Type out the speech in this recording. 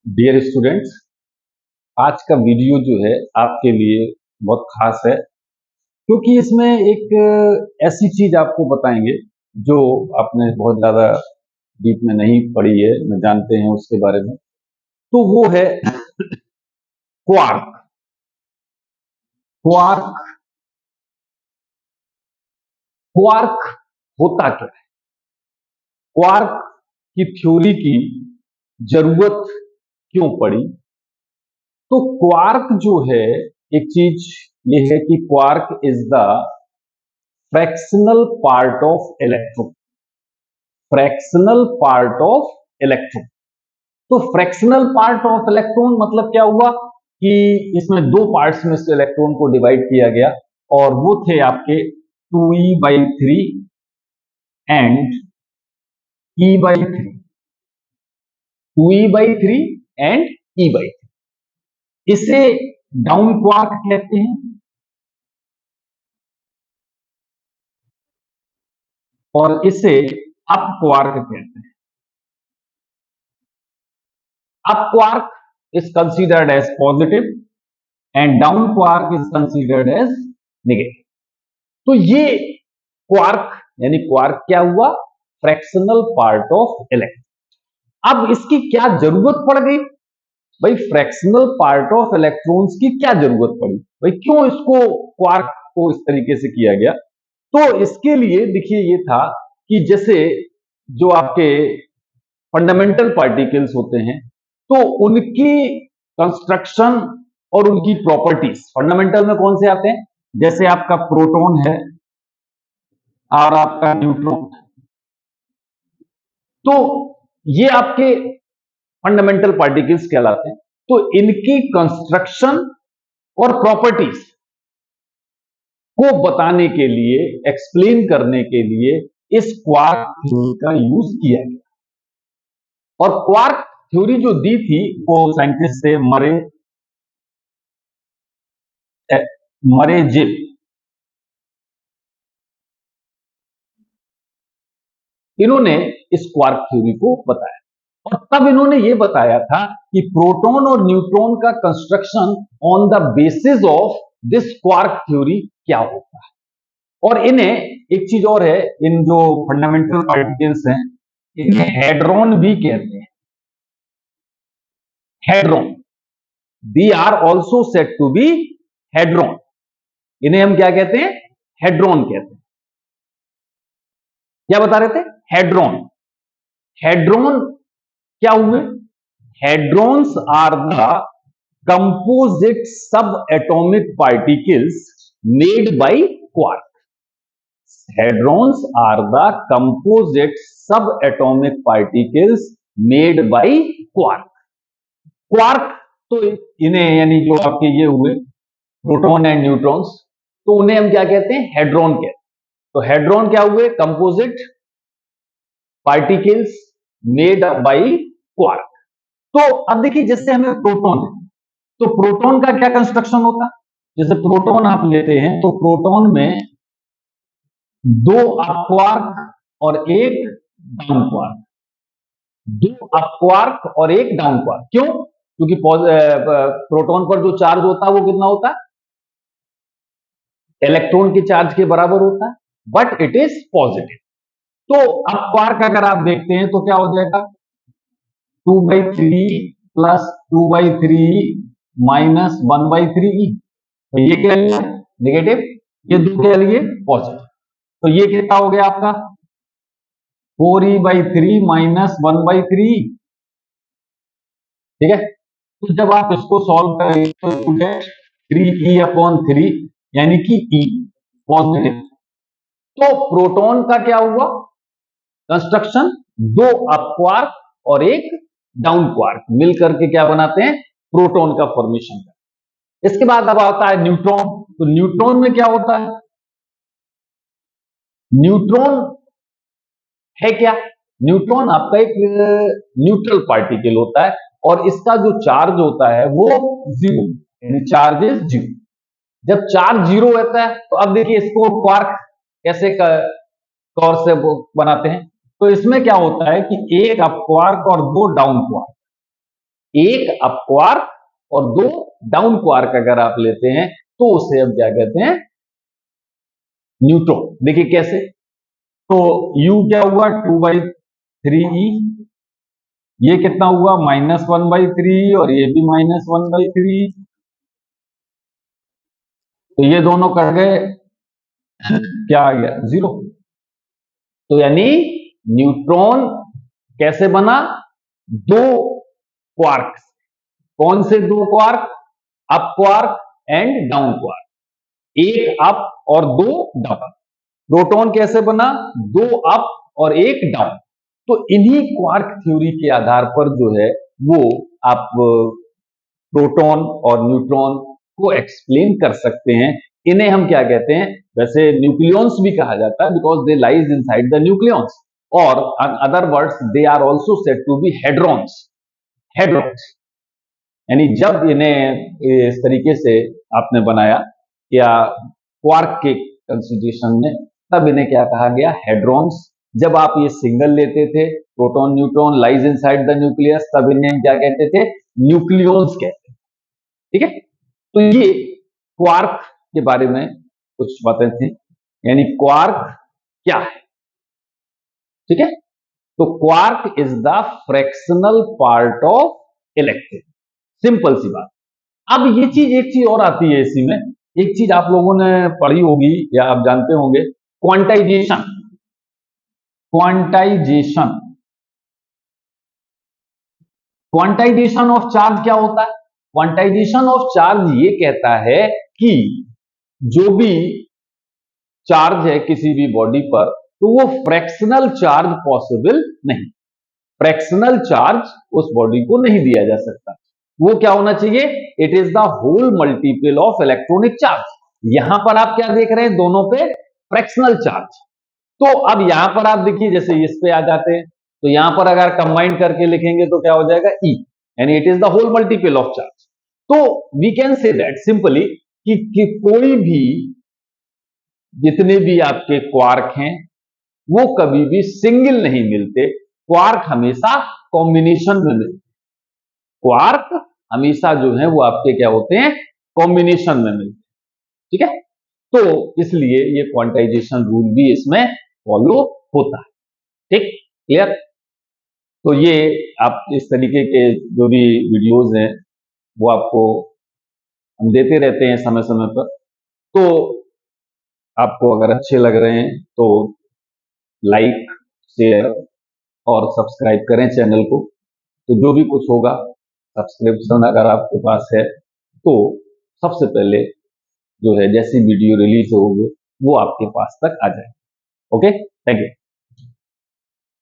Dear students, आज का video जो है आपके लिए बहुत खास है क्योंकि इसमें एक ऐसी चीज आपको बताएंगे जो आपने बहुत ज्यादा डीप में नहीं पढ़ी है, न जानते हैं उसके बारे में। तो वो है क्वार्क। क्वार्क क्वार्क होता क्या है? क्वार्क की थ्योरी की जरूरत क्यों पड़ी? तो क्वार्क जो है, एक चीज ये है कि quark is the fractional part of electron. Fractional part of electron. तो फ्रैक्शनल पार्ट ऑफ इलेक्ट्रॉन मतलब क्या हुआ कि इसमें दो पार्ट्स में से इलेक्ट्रॉन को डिवाइड किया गया और वो थे आपके 2e/3 and e/3। 2e/3 and e/3, इसे डाउन क्वार्क कहते हैं और इसे अप क्वार्क कहते हैं। Up quark is considered as positive and down quark is considered as negative। तो ये क्वार्क यानी क्वार्क क्या हुआ? Fractional part of electron. अब इसकी क्या जरूरत पड़ गई भाई? फ्रैक्शनल पार्ट ऑफ इलेक्ट्रॉन्स की क्या जरूरत पड़ी भाई? क्यों इसको क्वार्क को इस तरीके से किया गया? तो इसके लिए देखिए ये था कि जैसे जो आपके फंडामेंटल पार्टिकल्स होते हैं तो उनकी कंस्ट्रक्शन और उनकी प्रॉपर्टीज फंडामेंटल में कौन से आते हैं? जैसे आपका प्रोटॉन है और आपका न्यूट्रॉन। तो ये आपके फंडामेंटल पार्टिकल्स कहलाते हैं। तो इनकी कंस्ट्रक्शन और प्रॉपर्टीज को बताने के लिए, एक्सप्लेन करने के लिए इस क्वार्क थ्योरी का यूज किया गया। और क्वार्क थ्योरी जो दी थी वो साइंटिस्ट थे मरे-जिल। इन्होंने इस क्वार्क थ्योरी को बताया और तब इन्होंने ये बताया था कि प्रोटॉन और न्यूट्रॉन का construction on the basis of this quark theory क्या होता है। और इन्हें एक चीज और है, इन जो फंडामेंटल पार्टिकल्स हैं इन्हें हेड्रॉन भी कहते हैं। Hedron, they are also said to be hedron. इन्हें हम क्या कहते हैं? हेड्रॉन कहते हैं। क्या बता रहे थे? हेड्रॉन। हेड्रॉन क्या हुए? Hadrons are the composite subatomic particles made by quark. Hadrons are the composite subatomic particles made by quark. Quark तो इन्हें यानी जो आपके ये हुए प्रोटॉन एंड न्यूट्रॉन्स, तो उन्हें हम क्या कहते हैं? हेड्रॉन कहते हैं। तो हेड्रॉन क्या हुए? Composite particles made by quark. तो अब देखिए जैसे हमें प्रोटॉन है तो प्रोटॉन का क्या कंस्ट्रक्शन होता है? जैसे प्रोटॉन आप लेते हैं तो प्रोटॉन में दो अप क्वार्क और एक डाउन क्वार्क। दो अप क्वार्क और एक डाउन क्वार्क। क्यों? क्योंकि प्रोटॉन पर जो चार्ज होता है वो कितना होता है? इलेक्ट्रॉन के चार्ज के बराबर होता है, बट इट इज पॉजिटिव। तो अप क्वार्क अगर आप देखते हैं तो क्या हो जाएगा? 2/3 प्लस 2/3 माइनस 1/3e। तो ये क्या लिया? नेगेटिव। ये दो क्या लिए? पॉजिटिव। तो ये कितना हो गया आपका? 4e/3 minus 1/3। ठीक है। तो जब आप इसको सॉल्व करेंगे तो 3e/3 यानी कि e पॉजिटिव। तो प्रोटॉन का क्या हुआ कंस्ट्रक्शन? दो अप क्वार्क और एक डाउन क्वार्क मिलकर के क्या बनाते हैं? प्रोटॉन का फॉर्मेशन। इसके बाद अब आता है न्यूट्रॉन। तो न्यूट्रॉन में क्या होता है? न्यूट्रॉन है क्या? न्यूट्रॉन आपका एक न्यूट्रल पार्टिकल होता है और इसका जो चार्ज होता है वो जीरो, यानी चार्ज इज जीरो। जब चार्ज जीरो रहता है तो अब देखिए इसको क्वार्क कैसे तौर से बनाते हैं। तो इसमें क्या होता है कि एक अप क्वार्क और दो डाउन क्वार्क। एक अप क्वार्क और 2 डाउन क्वार्क अगर आप लेते हैं तो उसे हम क्या कहते हैं, न्यूट्रॉन। देखिए कैसे, तो U क्या हुआ 2/3E, ये कितना हुआ -1/3 और ये भी -1/3, तो ये दोनों कट गए, क्या आ गया 0। तो यानी न्यूट्रॉन कैसे बना, 2 क्वार्क। कौन से 2 quark, up quark and down quark, एक अप और 2 डाउन। प्रोटॉन कैसे बना, 2 अप और 1 डाउन। तो इन्हीं क्वार्क थ्योरी के आधार पर जो है वो आप प्रोटॉन और न्यूट्रॉन को एक्सप्लेन कर सकते हैं। इन्हें हम क्या कहते हैं, वैसे न्यूक्लियॉन्स भी कहा जाता है because they lies inside the nucleons, और other words they are also said to be hadrons. Hadrons यानी जब इन्हें इस तरीके से आपने बनाया या क्वार्क के कंसिडरेशन में, तब इन्हें क्या कहा गया, हेड्रॉन्स। जब आप ये सिंगल लेते थे, proton neutron lies inside the nucleus, तब इन्हें क्या कहते थे, न्यूक्लियॉन्स कहते थे। ठीक है, तो ये क्वार्क के बारे में कुछ बातें थी, यानी क्वार्क क्या है। ठीक है, तो quark is the fractional part of electron, simple सी बात। अब ये चीज, एक चीज और आती है इसी में, एक चीज आप लोगों ने पढ़ी होगी या आप जानते होंगे, quantization. Quantization, quantization of charge क्या होता है, क्वांटाइजेशन ऑफ चार्ज ये कहता है कि जो भी चार्ज है किसी भी बॉडी पर, तो वो फ्रैक्शनल चार्ज पॉसिबल नहीं, फ्रैक्शनल चार्ज उस बॉडी को नहीं दिया जा सकता। वो क्या होना चाहिए, it is the whole multiple of electronic charge. यहां पर आप क्या देख रहे हैं, दोनों पे फ्रैक्शनल चार्ज। तो अब यहां पर आप देखिए, जैसे इस पे आ जाते हैं, तो यहां पर अगर कंबाइन करके लिखेंगे तो क्या हो जाएगा, ई, यानी it is the whole multiple of charge. तो we can say that simply कि कोई भी, जितने भी आपके क्वार्क हैं वो कभी भी सिंगल नहीं मिलते, क्वार्क हमेशा कॉम्बिनेशन में मिलते, क्वार्क हमेशा जो है वो आपके क्या होते हैं, कॉम्बिनेशन में मिलते। ठीक है, तो इसलिए ये क्वांटाइजेशन रूल भी इसमें फॉलो होता है। ठीक, क्लियर। तो ये आप इस तरीके के जो भी वीडियोस हैं वो आपको हम देते रहते हैं समय समय पर, तो आपको अगर अच्छे लग रहे हैं तो लाइक, शेयर और सब्सक्राइब करें चैनल को। तो जो भी कुछ होगा, सब्सक्रिप्शन अगर आपके पास है तो सबसे पहले जो है जैसी वीडियो रिलीज होगी वो आपके पास तक आ जाए। Okay, thank you.